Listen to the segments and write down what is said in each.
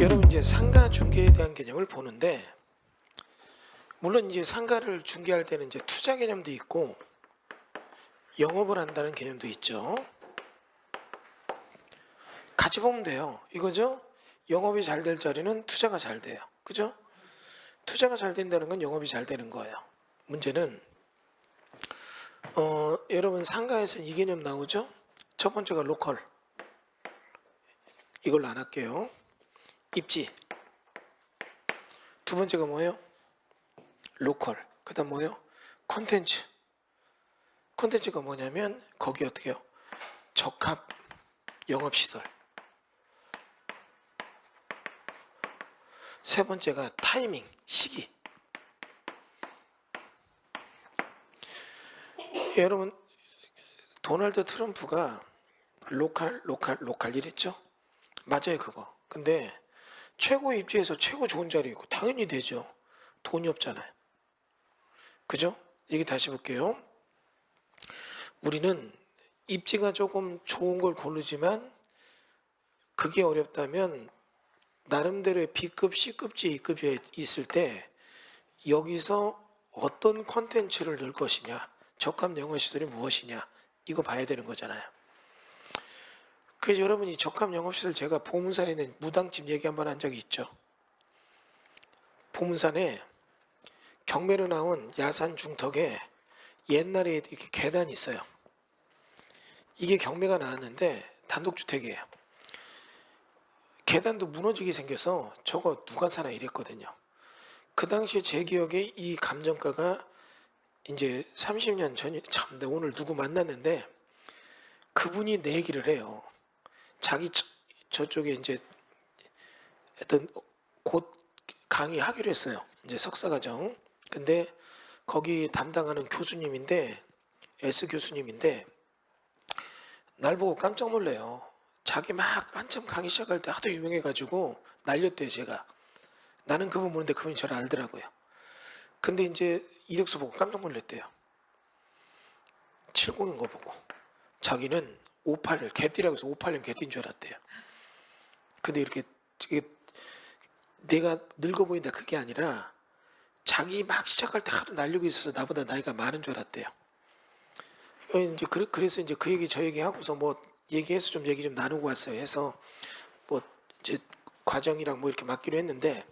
여러분 이제 상가 중개에 대한 개념을 보는데, 물론 이제 상가를 중개할 때는 이제 투자 개념도 있고 영업을 한다는 개념도 있죠. 같이 보면 돼요. 이거죠? 영업이 잘 될 자리는 투자가 잘 돼요. 그죠? 투자가 잘 된다는 건 영업이 잘 되는 거예요. 문제는 여러분 상가에서는 이 개념 나오죠? 첫 번째가 로컬. 이걸로 안 할게요. 입지. 두 번째가 뭐예요? 로컬. 그 다음 뭐예요? 콘텐츠. 콘텐츠가 뭐냐면 거기 어떻게 해요? 적합 영업시설. 세 번째가 타이밍, 시기. 여러분 도널드 트럼프가 로컬 이랬죠? 맞아요 그거. 근데 최고 입지에서 최고 좋은 자리이고 당연히 되죠. 돈이 없잖아요. 그죠? 얘기 다시 볼게요. 우리는 입지가 조금 좋은 걸 고르지만 그게 어렵다면 나름대로의 B급, C급지, E급이 있을 때 여기서 어떤 콘텐츠를 넣을 것이냐, 적합 영업시설이 무엇이냐, 이거 봐야 되는 거잖아요. 그래서 여러분이 적합 영업시설, 제가 보문산에 있는 무당집 얘기 한번 한 적이 있죠. 보문산에 경매로 나온 야산 중턱에 옛날에 이렇게 계단이 있어요. 이게 경매가 나왔는데 단독주택이에요. 계단도 무너지게 생겨서 저거 누가 사나 이랬거든요. 그 당시에 제 기억에 이 감정가가 이제 30년 전이 참, 내 오늘 누구 만났는데 그분이 내 얘기를 해요. 자기 저쪽에 이제 어떤 곧 강의하기로 했어요. 이제 석사과정. 근데 거기 담당하는 교수님인데, S 교수님인데, 날 보고 깜짝 놀래요. 자기 막 한참 강의 시작할 때 하도 유명해가지고 날렸대요, 제가. 나는 그분 모르는데 그분이 저를 알더라고요. 근데 이제 이력서 보고 깜짝 놀랐대요. 70인 거 보고. 자기는 58, 개띠라고 해서 58년 개띠인 줄 알았대요. 근데 이렇게 내가 늙어 보인다 그게 아니라 자기 막 시작할 때 하도 날리고 있어서 나보다 나이가 많은 줄 알았대요. 이제 그래서 이제 그 얘기 저 얘기 하고서 뭐 얘기해서 좀 얘기 좀 나누고 왔어요. 해서 뭐 이제 과정이랑 뭐 이렇게 맡기로 했는데,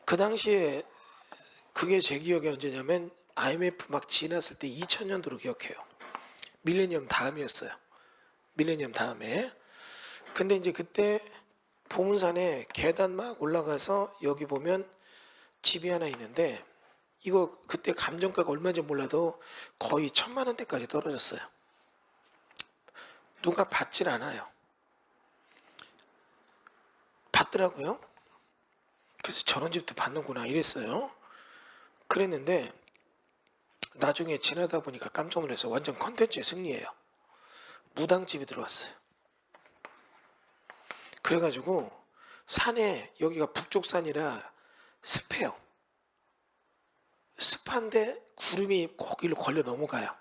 그 당시에 그게 제 기억이 언제냐면 IMF 막 지났을 때 2000년도로 기억해요. 밀레니엄 다음이었어요. 밀레니엄 다음에. 근데 이제 그때 보문산에 계단 막 올라가서 여기 보면 집이 하나 있는데, 이거 그때 감정가가 얼마인지 몰라도 거의 1000만 원대까지 떨어졌어요. 누가 받질 않아요. 받더라고요. 그래서 저런 집도 받는구나 이랬어요. 그랬는데 나중에 지나다 보니까 깜짝 놀라서 완전 컨텐츠의 승리예요. 무당집이 들어왔어요. 그래가지고 산에, 여기가 북쪽산이라 습해요. 습한데 구름이 거기로 걸려 넘어가요.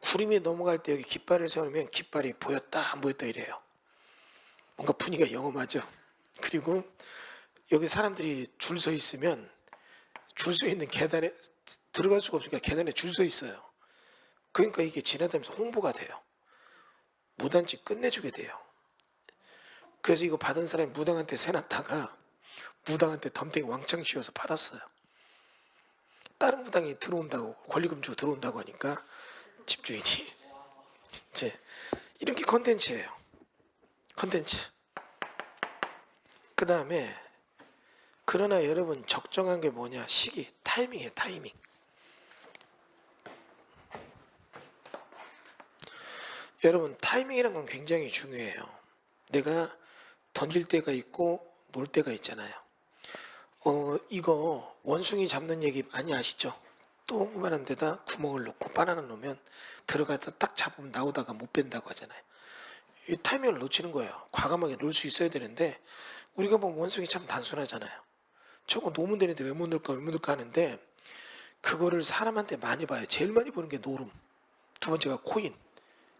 구름이 넘어갈 때 여기 깃발을 세우면 깃발이 보였다 안 보였다 이래요. 뭔가 분위기가 영험하죠. 그리고 여기 사람들이 줄 서 있으면 줄 서 있는 계단에 들어갈 수가 없으니까 계단에 줄 서 있어요. 그러니까 이게 지나다니면서 홍보가 돼요. 무단집 끝내주게 돼요. 그래서 이거 받은 사람이 무당한테 세놨다가 무당한테 덤탱이 왕창 씌워서 팔았어요. 다른 무당이 들어온다고, 권리금 주고 들어온다고 하니까 집주인이. 이제 이런 게 컨텐츠예요. 컨텐츠. 그 다음에 그러나 여러분 적정한 게 뭐냐? 시기, 타이밍이에요. 타이밍. 여러분 타이밍이란 건 굉장히 중요해요. 내가 던질 때가 있고 놀 때가 있잖아요. 이거 원숭이 잡는 얘기 많이 아시죠? 조그만한 데다 구멍을 넣고 바나나 넣으면 들어가서 딱 잡으면 나오다가 못 뺀다고 하잖아요. 이 타이밍을 놓치는 거예요. 과감하게 놓을 수 있어야 되는데, 우리가 보면 원숭이 참 단순하잖아요. 저거 놓으면 되는데 왜 못 넣을까 하는데, 그거를 사람한테 많이 봐요. 제일 많이 보는 게 노름. 두 번째가 코인,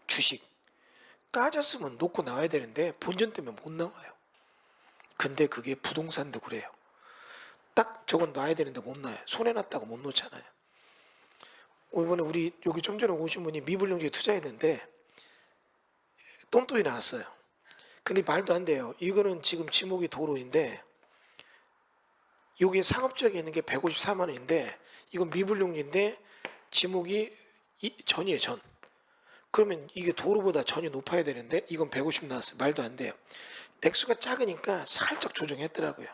주식. 까졌으면 놓고 나와야 되는데 본전 때문에 못 나와요. 근데 그게 부동산도 그래요. 딱 저건 놔야 되는데 못 놔요. 손해 났다고 못 놓잖아요. 이번에 우리 여기 좀 전에 오신 분이 미불용지에 투자했는데 똔똔이 나왔어요. 근데 말도 안 돼요. 이거는 지금 지목이 도로인데 여기에 상업지역에 있는 게 154만 원인데 이건 미불용지인데 지목이 전이에요, 전. 그러면 이게 도로보다 전이 높아야 되는데 이건 150 나왔어요. 말도 안 돼요. 액수가 작으니까 살짝 조정했더라고요.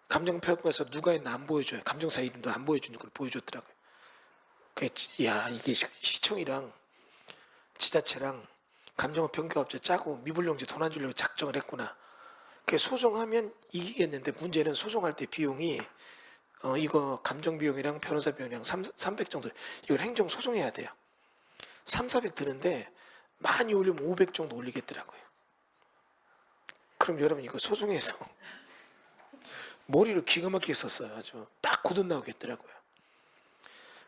감정평가에서 누가 있나 안 보여줘요. 감정사 이름도 안 보여주는 걸 보여줬더라고요. 야, 이게 시청이랑 지자체랑 감정평가업체 짜고 미불용지 돈 안 주려고 작정을 했구나. 소송하면 이기겠는데 문제는 소송할 때 비용이 이거 감정 비용이랑 변호사 비용이랑 300 정도 이걸 행정 소송해야 돼요. 400 드는데 많이 올리면 500 정도 올리겠더라고요. 그럼 여러분 이거 소송해서 머리를 기가 막히게 썼어요. 아주 딱 고돈 나오겠더라고요.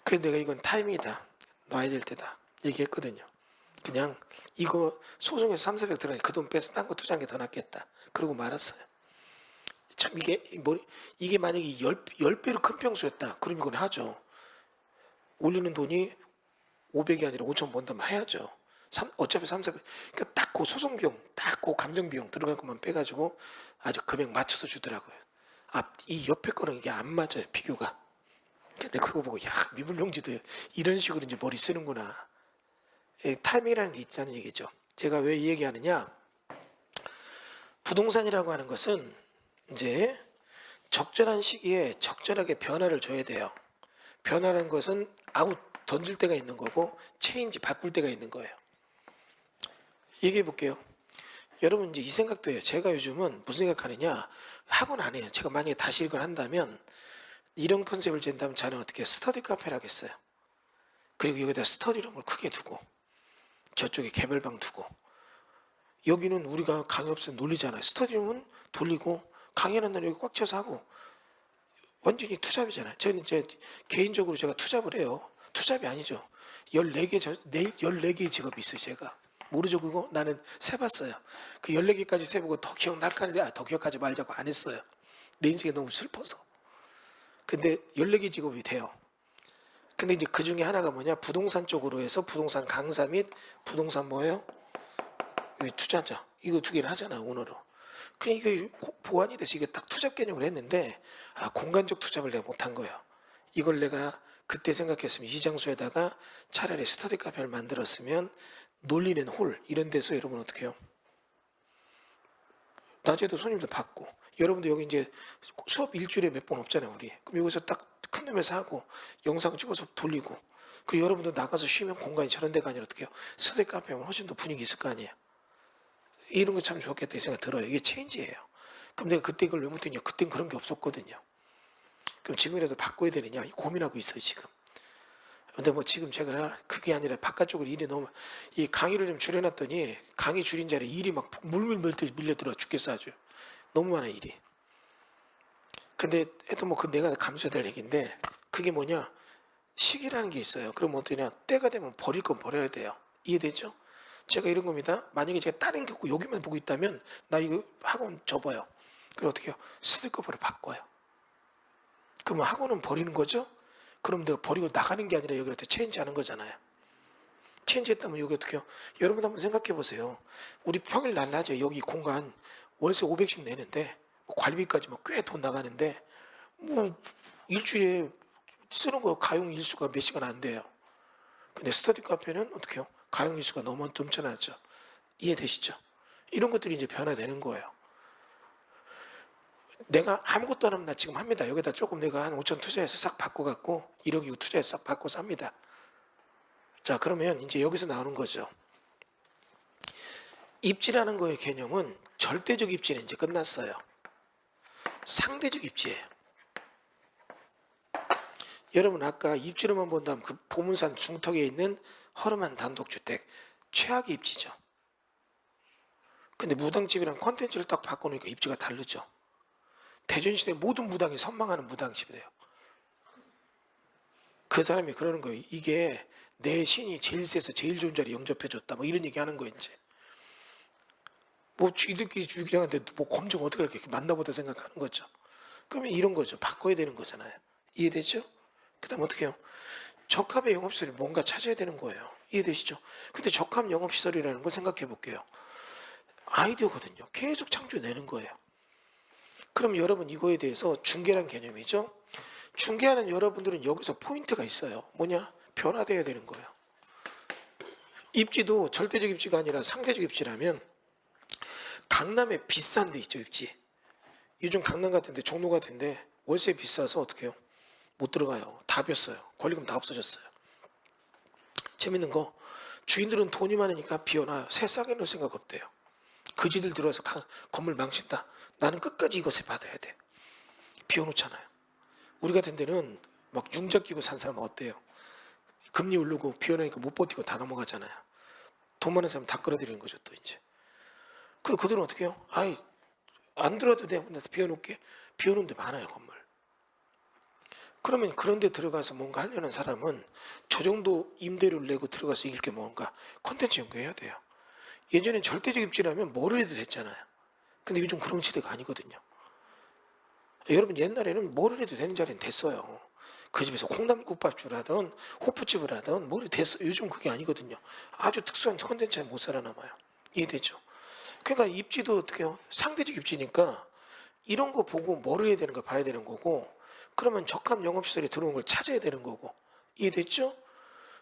그래서 내가 이건 타이밍이다. 놔야 될 때다. 얘기했거든요. 그냥 이거 소송에서 300 들어가니 그 돈 빼서 딴 거 투자하는 게 더 낫겠다. 그러고 말았어요. 참 이게 만약에 10배로 큰 평수였다. 그럼 이건 하죠. 올리는 돈이 500이 아니라 5천 번다면 해야죠. 어차피 300. 그러니까 딱 그 소송 비용, 딱 그 감정 비용 들어갈 것만 빼가지고 아주 금액 맞춰서 주더라고요. 이 옆에 거는 이게 안 맞아요. 비교가. 근데 그거 보고 야, 미불용지도 이런 식으로 이제 머리 쓰는구나. 타이밍이라는 게 있다는 얘기죠. 제가 왜 이 얘기하느냐? 부동산이라고 하는 것은 이제 적절한 시기에 적절하게 변화를 줘야 돼요. 변화라는 것은 아웃 던질 때가 있는 거고 체인지 바꿀 때가 있는 거예요. 얘기해 볼게요. 여러분 이제 이 생각도 해요. 제가 요즘은 무슨 생각하느냐? 학원 안 해요. 제가 만약에 다시 이걸 한다면 이런 컨셉을 잰다면 저는 어떻게 스터디 카페를 하겠어요. 그리고 여기다 스터디룸을 크게 두고 저쪽에 개별방 두고 여기는 우리가 강의 없으면 놀리잖아요. 스터디룸은 돌리고 강의하는 날 여기 꽉 차서 하고 완전히 투잡이잖아요. 저는 이제 개인적으로 제가 투잡을 해요. 투잡이 아니죠. 14개의 직업이 있어요. 제가. 모르죠 그거? 나는 세봤어요. 그 14개까지 세보고 더 기억날까 하는데 더 기억하지 말자고 안 했어요. 내 인생이 너무 슬퍼서. 근데 14개 직업이 돼요. 근데 이제 그 중에 하나가 뭐냐? 부동산 쪽으로 해서 부동산 강사 및 부동산 뭐예요? 투자자. 이거 두 개를 하잖아요, 오늘은. 이게 보완이 돼서 이게 딱 투잡 개념을 했는데, 공간적 투잡을 내가 못한 거예요. 이걸 내가 그때 생각했으면 이 장소에다가 차라리 스터디 카페를 만들었으면 놀리는 홀, 이런 데서 여러분 어떻게 해요? 낮에도 손님들 받고, 여러분도 여기 이제 수업 일주일에 몇 번 없잖아요, 우리. 그럼 여기서 딱 큰 놈에서 하고, 영상 찍어서 돌리고, 그리고 여러분도 나가서 쉬면 공간이 저런 데가 아니라 어떻게 해요? 스터디 카페 하면 훨씬 더 분위기 있을 거 아니에요. 이런 거 참 좋겠다 이 생각 들어요. 이게 체인지예요. 그럼 내가 그때 이걸 왜 못했냐? 그땐 그런 게 없었거든요. 그럼 지금이라도 바꿔야 되느냐? 고민하고 있어요 지금. 근데 뭐 지금 제가 그게 아니라 바깥쪽으로 일이 너무 이 강의를 좀 줄여놨더니 강의 줄인 자리에 일이 막 물밀 밀려들어 죽겠어 아주. 너무 많아 일이. 근데 해도 뭐 그 내가 감수해야 될 얘기인데 그게 뭐냐? 시기라는 게 있어요. 그럼 어떠냐? 때가 되면 버릴 건 버려야 돼요. 이해되죠? 제가 이런 겁니다. 만약에 제가 다른 게 없고 여기만 보고 있다면 나 이거 학원 접어요. 그럼 어떻게 해요? 스티커를 바꿔요. 그러면 학원은 버리는 거죠? 그럼 내가 버리고 나가는 게 아니라 여기를 체인지하는 거잖아요. 체인지했다면 여기 어떻게 해요? 여러분 한번 생각해 보세요. 우리 평일 날 낮에 여기 공간 월세 500씩 내는데 뭐 관리비까지 꽤 돈 나가는데 뭐 일주일에 쓰는 거 가용 일수가 몇 시간 안 돼요. 근데 스터디 카페는 어떻게 해요? 가용 일수가 너무 넘쳐나죠. 이해되시죠? 이런 것들이 이제 변화되는 거예요. 내가 아무것도 안 하면 나 지금 합니다. 여기다 조금 내가 한 5천 투자해서 싹 바꿔갖고 1억이고 투자해서 싹 바꿔서 합니다. 자, 그러면 이제 여기서 나오는 거죠. 입지라는 거의 개념은 절대적 입지는 이제 끝났어요. 상대적 입지예요. 여러분 아까 입지로만 본다면 그 보문산 중턱에 있는 허름한 단독주택 최악의 입지죠. 근데 무당집이랑 콘텐츠를 딱 바꿔놓으니까 입지가 다르죠. 대전시대 모든 무당이 선망하는 무당집이 돼요. 그 사람이 그러는 거예요. 이게 내 신이 제일 세서 제일 좋은 자리 영접해줬다. 뭐 이런 얘기 하는 거예요, 이제. 뭐 쥐들끼리 주기장한테 뭐 검증 어떻게 할게 만나보다 생각하는 거죠. 그러면 이런 거죠. 바꿔야 되는 거잖아요. 이해되죠? 그다음 어떻게 해요? 적합의 영업시설이 뭔가 찾아야 되는 거예요. 이해되시죠? 근데 적합 영업시설이라는 걸 생각해 볼게요. 아이디어거든요. 계속 창조해내는 거예요. 그럼 여러분 이거에 대해서 중개란 개념이죠. 중개하는 여러분들은 여기서 포인트가 있어요. 뭐냐? 변화돼야 되는 거예요. 입지도 절대적 입지가 아니라 상대적 입지라면 강남에 비싼 데 있죠, 입지. 요즘 강남 같은데 종로 같은데 월세 비싸서 어떻게 해요? 못 들어가요. 다 비었어요. 권리금 다 없어졌어요. 재밌는 거 주인들은 돈이 많으니까 비워놔요. 새 싸게 넣을 생각 없대요. 그지들 들어와서 건물 망친다. 나는 끝까지 이것에 받아야 돼. 비워놓잖아요. 우리 같은 데는 막 융자 끼고 산 사람 어때요? 금리 오르고 비워놓으니까 못 버티고 다 넘어가잖아요. 돈 많은 사람 다 끌어들이는 거죠 또 이제. 그럼 그들은 어떻게 해요? 아이 안 들어도 돼. 내가 비워놓을게. 비워놓은 데 많아요 건물. 그러면 그런 데 들어가서 뭔가 하려는 사람은 저 정도 임대료를 내고 들어가서 이렇게 뭔가 콘텐츠 연구해야 돼요. 예전엔 절대적 입지라면 뭐를 해도 됐잖아요. 근데 요즘 그런 시대가 아니거든요. 여러분 옛날에는 뭐를 해도 되는 자리는 됐어요. 그 집에서 콩나물국밥집을 하던 호프집을 하던 뭐를 됐어. 요즘 그게 아니거든요. 아주 특수한 콘텐츠는 못 살아남아요. 이해되죠? 그러니까 입지도 어떻게 해요? 상대적 입지니까 이런 거 보고 뭐를 해야 되는가 봐야 되는 거고 그러면 적합 영업시설이 들어오는 걸 찾아야 되는 거고 이해됐죠?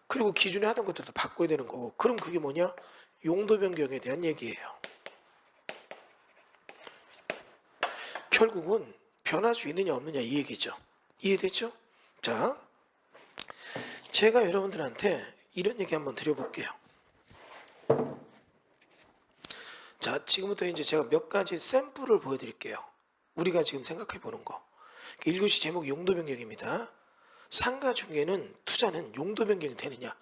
그리고 기존에 하던 것들도 바꿔야 되는 거고 그럼 그게 뭐냐? 용도 변경에 대한 얘기예요. 결국은 변할 수 있느냐 없느냐 이 얘기죠. 이해됐죠? 자, 제가 여러분들한테 이런 얘기 한번 드려볼게요. 자, 지금부터 이제 제가 몇 가지 샘플을 보여드릴게요. 우리가 지금 생각해 보는 거. 1교시 제목 용도 변경입니다. 상가 중개는 투자는 용도 변경이 되느냐?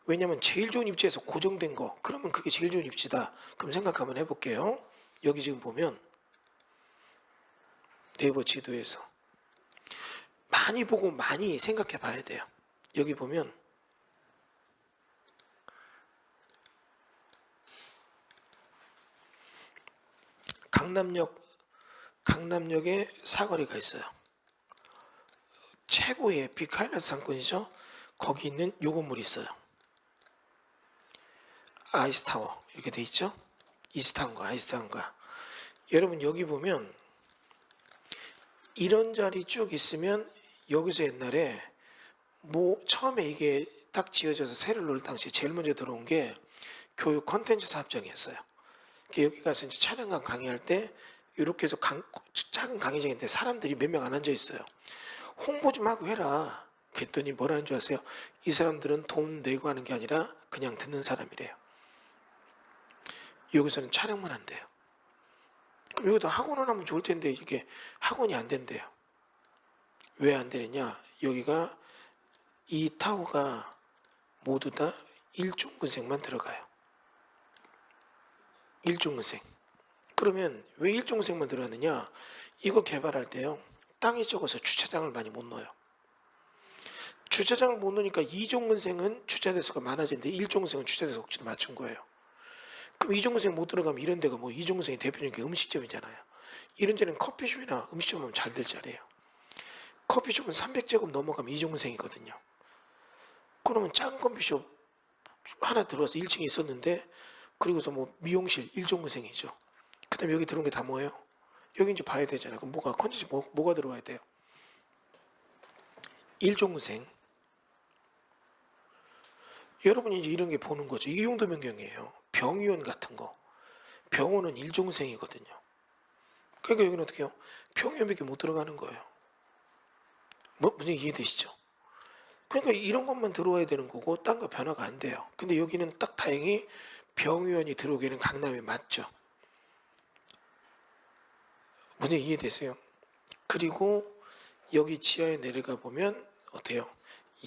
왜냐하면 제일 좋은 입지에서 고정된 거, 그러면 그게 제일 좋은 입지다. 그럼 생각 한번 해볼게요. 여기 지금 보면 네이버 지도에서 많이 보고 많이 생각해 봐야 돼요. 여기 보면 강남역에 사거리가 있어요. 최고의 빅하이라이트 상권이죠. 거기 있는 요 건물이 있어요. 아이스타워 이렇게 돼 있죠. 이스타운가 아이스타운가. 여러분 여기 보면 이런 자리 쭉 있으면 여기서 옛날에 뭐 처음에 이게 딱 지어져서 새를 놓을 당시 제일 먼저 들어온 게 교육 콘텐츠 사업장이었어요. 여기 가서 이제 촬영관 강의할 때 이렇게 해서 작은 강의장인데 사람들이 몇 명 안 앉아 있어요. 홍보 좀 하고 해라. 그랬더니 뭐라는 줄 아세요? 이 사람들은 돈 내고 하는 게 아니라 그냥 듣는 사람이래요. 여기서는 촬영만 한대요. 그럼 여기다 학원을 하면 좋을 텐데 이게 학원이 안 된대요. 왜 안 되느냐? 여기가 이 타워가 모두 다 일종근생만 들어가요. 일종근생. 그러면 왜 일종근생만 들어가느냐? 이거 개발할 때요. 땅이 적어서 주차장을 많이 못 넣어요. 주차장을 못 넣으니까 이종근생은 주차대수가 많아지는데 일종근생은 주차대수 억지로 맞춘 거예요. 그럼 이종근생 못 들어가면 이런 데가 뭐 이종근생이 대표적인 게 음식점이잖아요. 이런 데는 커피숍이나 음식점 하면 잘 될 자리예요. 커피숍은 300제곱 넘어가면 이종근생이거든요. 그러면 작은 커피숍 하나 들어와서 1층에 있었는데 그리고서 뭐 미용실 일종근생이죠. 그 다음에 여기 들어온 게 다 뭐예요? 여기 이제 봐야 되잖아요. 그럼 뭐가 컨텐츠 뭐가 들어와야 돼요? 일종근생. 여러분이 이제 이런 게 보는 거죠. 이게 용도 변경이에요. 병의원 같은 거. 병원은 일종생이거든요. 그러니까 여기는 어떻게 해요? 병의원밖에 못 들어가는 거예요. 뭐 무슨 이해되시죠? 그러니까 이런 것만 들어와야 되는 거고 딴 거 변화가 안 돼요. 근데 여기는 딱 다행히 병의원이 들어오기는 강남에 맞죠. 무슨 이해되세요? 그리고 여기 지하에 내려가 보면 어때요?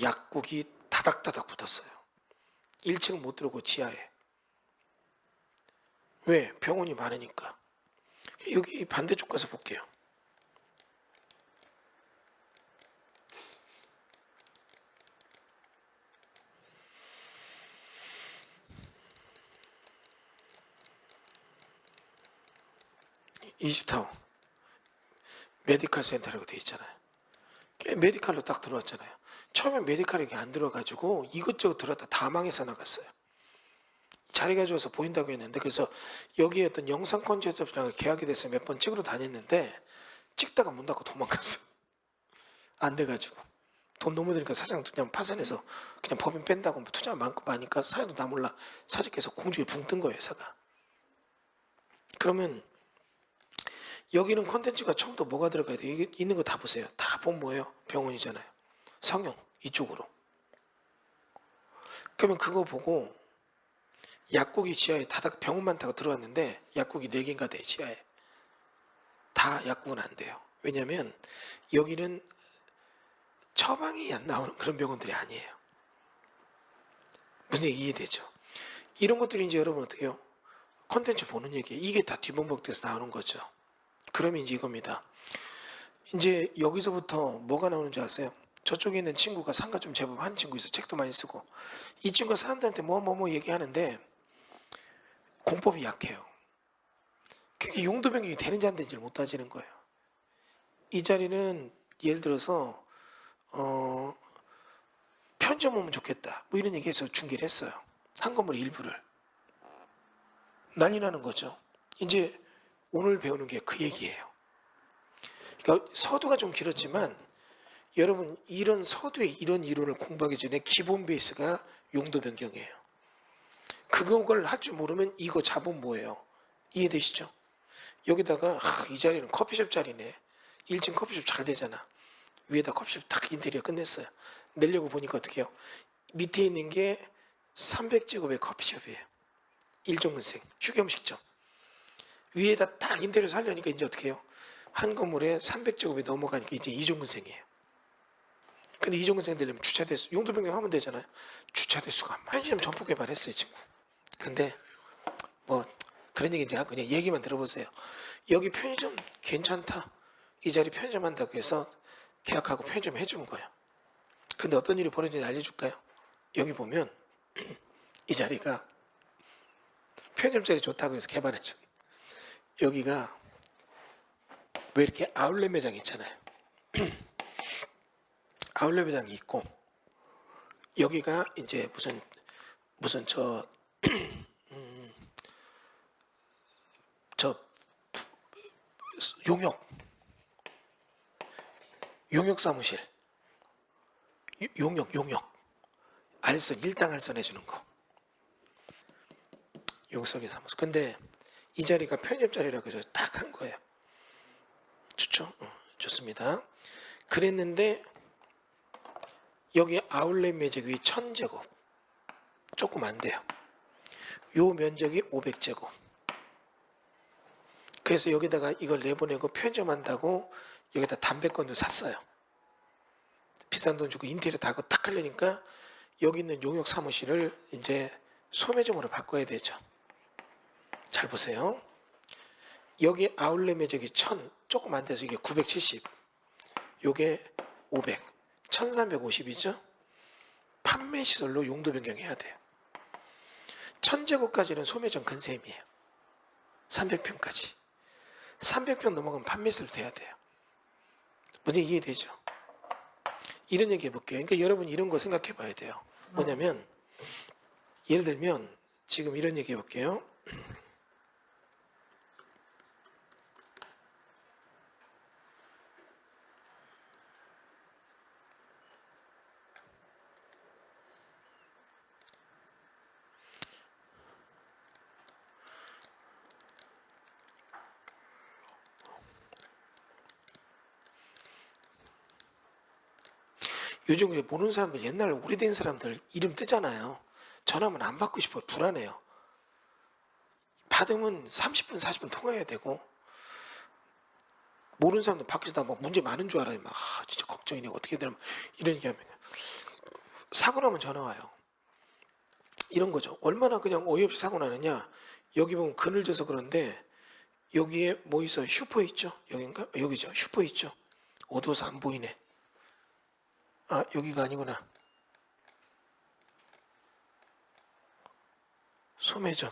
약국이 다닥다닥 붙었어요. 1층 못 들어오고 지하에. 왜? 병원이 많으니까. 여기 반대쪽 가서 볼게요. 이스타운 메디컬 센터라고 돼 있잖아요. 메디칼로 딱 들어왔잖아요. 처음에 메디칼이 안 들어가지고 이것저것 들어왔다 다 망해서 나갔어요. 자리가 좋아서 보인다고 했는데, 그래서 여기에 어떤 영상 콘텐츠랑 계약이 돼서 몇 번 찍으러 다녔는데 찍다가 문 닫고 도망갔어. 안 돼가지고 돈 너무 드니까 사장 그냥 파산해서 그냥 법인 뺀다고, 뭐 투자 많고 많으니까 사장도 다 몰라 사장께서 공중에 붕 뜬 거예요, 회사가. 그러면 여기는 콘텐츠가 처음부터 뭐가 들어가야 돼? 이게 있는 거 다 보세요. 다 보면 뭐예요? 병원이잖아요. 성형 이쪽으로. 그러면 그거 보고 약국이 지하에 다닥 병원만 타고 들어왔는데 약국이 4개인가 돼, 지하에. 다 약국은 안 돼요. 왜냐면 여기는 처방이 안 나오는 그런 병원들이 아니에요. 무슨 얘기 이해되죠? 이런 것들이 이제 여러분 어떻게 해요? 콘텐츠 보는 얘기예요. 이게 다 뒤범벅돼서 나오는 거죠. 그러면 이제 이겁니다. 이제 여기서부터 뭐가 나오는지 아세요? 저쪽에 있는 친구가 상가 좀 제법 하는 친구 있어. 책도 많이 쓰고. 이 친구가 사람들한테 뭐 얘기하는데 공법이 약해요. 그게 용도 변경이 되는지 안 되는지를 못 따지는 거예요. 이 자리는 예를 들어서 편의점 오면 좋겠다, 뭐 이런 얘기해서 중계를 했어요. 한 건물의 일부를. 난리 나는 거죠. 이제 오늘 배우는 게 그 얘기예요. 그러니까 서두가 좀 길었지만 여러분, 이런 서두의 이런 이론을 공부하기 전에 기본 베이스가 용도 변경이에요. 그걸 할 줄 모르면 이거 잡으면 뭐예요? 이해되시죠? 여기다가 이 자리는 커피숍 자리네. 1층 커피숍 잘 되잖아. 위에다 커피숍 딱 인테리어 끝냈어요. 내려고 보니까 어떻게 해요? 밑에 있는 게 300제곱의 커피숍이에요. 1종근생 휴게음식점. 위에다 딱 인테리어 살려니까 이제 어떻게 해요? 한 건물에 300제곱이 넘어가니까 이제 2종근생이에요. 근데 2종근생 되려면 주차대수 용도 변경하면 되잖아요. 주차대수가 많이 전폭 개발했어요, 친구. 근데 뭐 그런 얘기 이제 하고 그냥 얘기만 들어보세요. 여기 편의점 괜찮다, 이 자리 편의점 한다고 해서 계약하고 편의점 해주는 거예요. 근데 어떤 일이 벌어지는지 알려줄까요? 여기 보면 이 자리가 편의점 자리 좋다고 해서 개발해준, 여기가 왜 이렇게 아울렛 매장이 있잖아요. 아울렛 매장이 있고 여기가 이제 무슨 저 용역 사무실, 용역 알선 일당 알선 해주는 거, 용석의 사무소. 근데 이 자리가 편의점 자리라고 해서 딱 한 거예요. 좋죠? 좋습니다. 그랬는데 여기 아울렛 면적이 1000제곱, 조금 안 돼요. 요 면적이 500제곱. 그래서 여기다가 이걸 내보내고 편의점 한다고 여기다 담배건도 샀어요. 비싼 돈 주고 인테리어 다 하고 딱 하려니까 여기 있는 용역 사무실을 이제 소매점으로 바꿔야 되죠. 잘 보세요. 여기 아울렛 면적이 1000, 조금 안 돼서 이게 970, 요게 500, 1350이죠. 판매 시설로 용도 변경해야 돼요. 1000제곱까지는 소매점 근셈이에요. 300평까지. 300평 넘어가면 판매 시설로 돼야 돼요. 뭔지 이해되죠? 이런 얘기 해볼게요. 그러니까 여러분 이런 거 생각해 봐야 돼요. 뭐냐면 예를 들면 지금 이런 얘기 해볼게요. 요즘 그래 모르는 사람들, 옛날 오래된 사람들 이름 뜨잖아요. 전화하면 안 받고 싶어요. 불안해요. 받으면 30분 40분 통화해야 되고, 모르는 사람들 밖에서 다 막 문제 많은 줄 알아요. 막 진짜 걱정이네, 어떻게 되나, 이런 얘기하면 사고 나면 전화 와요. 이런 거죠. 얼마나 그냥 어이없이 사고 나느냐. 여기 보면 그늘져서 그런데 여기에 뭐 있어요? 슈퍼 있죠? 여긴가? 여기죠. 슈퍼 있죠. 어두워서 안 보이네. 아, 여기가 아니구나. 소매점.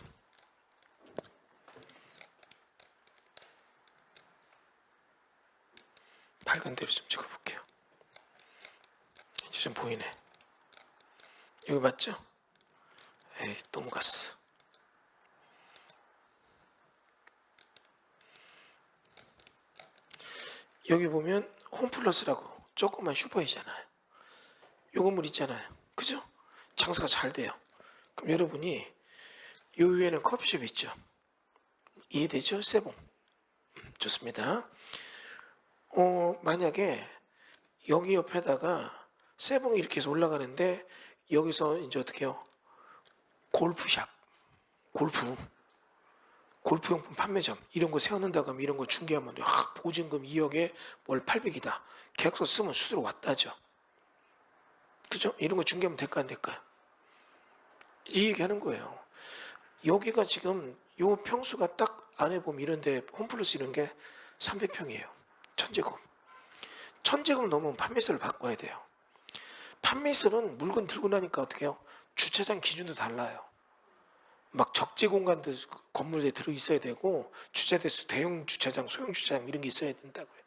소리 좀 찍어볼게요. 이제 좀 보이네. 여기 맞죠? 에이, 넘어갔어. 여기 보면 홈플러스라고 조그만 슈퍼이잖아요. 요 건물 있잖아요. 그죠? 장사가 잘 돼요. 그럼 여러분이 요 위에는 커피숍 있죠? 이해되죠? 세봉. 좋습니다. 만약에 여기 옆에다가 세봉이 이렇게 해서 올라가는데 여기서 이제 어떻게 해요? 골프샵, 골프용품 판매점 이런 거 세워놓는다고 하면 이런 거 중개하면 보증금 2억에 월 800이다. 계약서 쓰면 수수료 왔다죠. 그죠? 이런 거 중개하면 될까 안 될까요? 이 얘기하는 거예요. 여기가 지금 요 평수가 딱 안에 보면 이런데 홈플러스 이런 게 300평이에요. 1000제곱. 1000제곱 넘으면 판매세를 바꿔야 돼요. 판매세는 물건 들고 나니까 어떻게 해요? 주차장 기준도 달라요. 막 적재 공간도 건물에 들어 있어야 되고 주차대수 대형 주차장, 소형 주차장 이런 게 있어야 된다고요.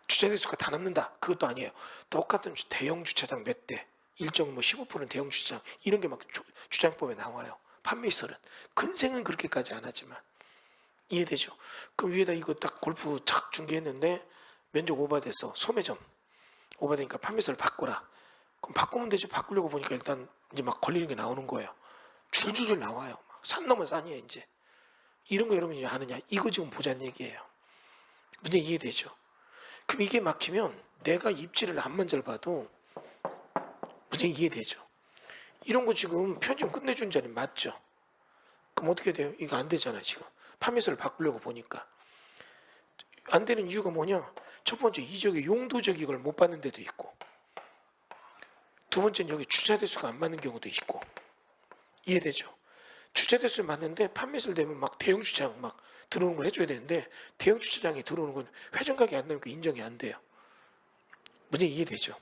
주차대수가 다 남는다. 그것도 아니에요. 똑같은 대형 주차장 몇 대, 일정 뭐 15%는 대형 주차장 이런 게 막 주차장법에 나와요. 판매설은 근생은 그렇게까지 안 하지만 이해되죠? 그럼 위에다 이거 딱 골프 착 중개했는데 면적 오버돼서 소매점 오버되니까 판매서를 바꾸라. 그럼 바꾸면 되죠. 바꾸려고 보니까 일단 이제 막 걸리는 게 나오는 거예요. 줄줄줄 나와요. 막 산 넘어 산이에요 이제. 이런 거 여러분이 아느냐? 이거 지금 보자는 얘기예요. 문제 이해되죠? 그럼 이게 막히면 내가 입지를 앞만 잘 봐도 문제 이해되죠? 이런 거 지금 편집 끝내준 자리 맞죠? 그럼 어떻게 돼요? 이거 안 되잖아요 지금. 판매서를 바꾸려고 보니까. 안 되는 이유가 뭐냐? 첫 번째 이적의 용도적 이걸 못 받는 데도 있고 두 번째는 여기 주차대수가 안 맞는 경우도 있고 이해되죠? 주차대수를 맞는데 판매세를 되면 막 대형 주차장 막 들어오는 걸 해줘야 되는데 대형 주차장에 들어오는 건 회전각이 안 나니까 인정이 안 돼요. 문제 이해되죠?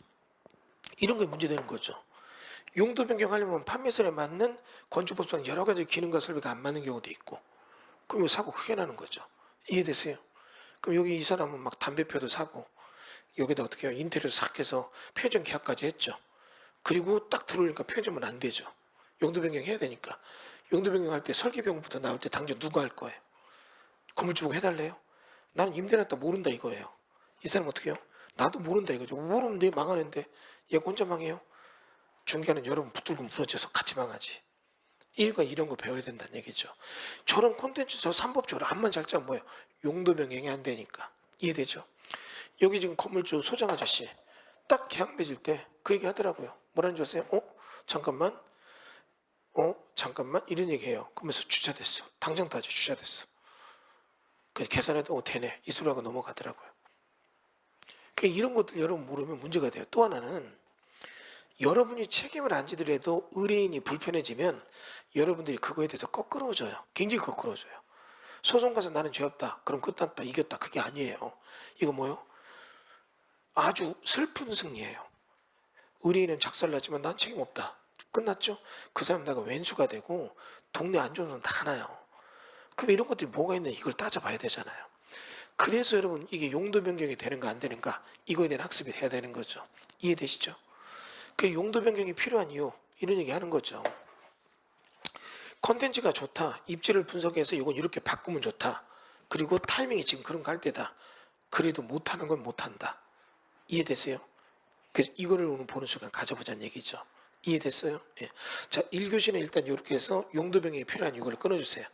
이런 게 문제되는 거죠. 용도 변경하려면 판매세에 맞는 건축법상 여러 가지 기능과 설비가 안 맞는 경우도 있고 그럼 사고 크게 나는 거죠. 이해되세요? 그럼 여기 이 사람은 막 담배표도 사고 여기다 어떻게 해요? 인테리어 싹 해서 표정 계약까지 했죠. 그리고 딱 들어오니까 표정은 안 되죠. 용도 변경해야 되니까. 용도 변경할 때 설계비용부터 나올 때 당장 누가 할 거예요? 건물주보고 해달래요? 나는 임대놨다 모른다 이거예요. 이 사람 어떻게 해요? 나도 모른다 이거죠. 모르면 내 망하는데 얘가 혼자 망해요? 중개하는 여러분 붙들고 부러져서 같이 망하지. 일과 이런 거 배워야 된다는 얘기죠. 저런 콘텐츠 저 삼법적으로 암만 잘 짜면 뭐예요? 용도 변경이 안 되니까. 이해되죠? 여기 지금 건물주 소장 아저씨 딱 계약 맺을 때 그 얘기 하더라고요. 뭐라는 줄 아세요? 잠깐만 이런 얘기해요. 그러면서 주차됐어. 당장 따져 주차됐어. 그래서 계산해도 되네 이 소리하고 넘어가더라고요. 그러니까 이런 것들 여러분 모르면 문제가 돼요. 또 하나는 여러분이 책임을 안 지더라도 의뢰인이 불편해지면 여러분들이 그거에 대해서 거꾸로져요. 굉장히 거꾸로져요. 소송 가서 나는 죄 없다. 그럼 끝났다. 이겼다. 그게 아니에요. 이거 뭐요? 아주 슬픈 승리예요. 의뢰인은 작살났지만 난 책임 없다. 끝났죠? 그 사람 내가 왼수가 되고 동네 안 좋은 사람 다 나요. 그럼 이런 것들이 뭐가 있나 이걸 따져봐야 되잖아요. 그래서 여러분 이게 용도 변경이 되는가 안 되는가 이거에 대한 학습이 돼야 되는 거죠. 이해되시죠? 그 용도 변경이 필요한 이유 이런 얘기 하는 거죠. 컨텐츠가 좋다. 입지를 분석해서 이건 이렇게 바꾸면 좋다. 그리고 타이밍이 지금 그런 거 할 때다. 그래도 못하는 건 못한다. 이해됐어요? 그래서 이거를 오늘 보는 순간 가져보자는 얘기죠. 이해됐어요? 예. 자, 1교시는 일단 이렇게 해서 용도 변경이 필요한 이거를 끊어주세요.